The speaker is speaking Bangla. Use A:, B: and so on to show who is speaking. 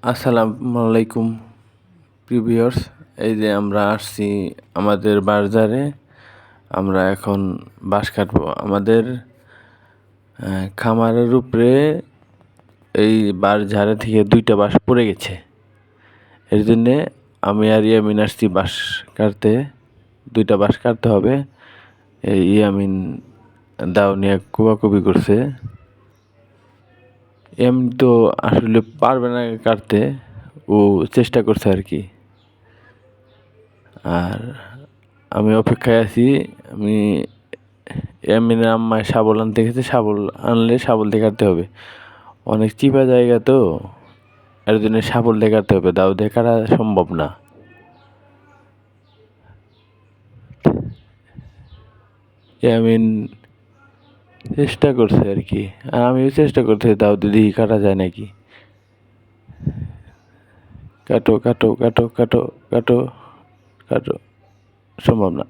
A: আসসালামু আলাইকুম প্রিভিউয়ার্স। এই যে আমরা আসছি আমাদের বাজারে। আমরা এখন বাঁশ কাটবো। আমাদের খামারের উপরে এই বাঁশ ঝাড়ে থেকে 2টা বাঁশ পড়ে গেছে। এর জন্যে আমি আর ইয়ামিন আসছি বাঁশ কাটতে। 2টা বাঁশ কাটতে হবে। এই ইয়ামিন দাও নিয়ে কোবাকুবি করছে। এমনি তো আসলে পারবে না কাটতে, ও চেষ্টা করছে আর কি। আর আমি অপেক্ষায় আছি। আমি ইয়ামিনের আম্মায় শাবল আনতে গেছে, শাবল আনলে শাবল দিয়ে কাটতে হবে। অনেক চিপা জায়গা তো, এর জন্য শাবল দিয়ে কাটতে হবে, দাও দিয়ে কাটা সম্ভব না। ইয়ামিন চেষ্টা করছে আর কি, আর আমিও চেষ্টা করছি দাও দিয়ে কাটা যায় নাকি। কাটো কাটো কাটো কাটো কাটো কাটো, সম্ভব না।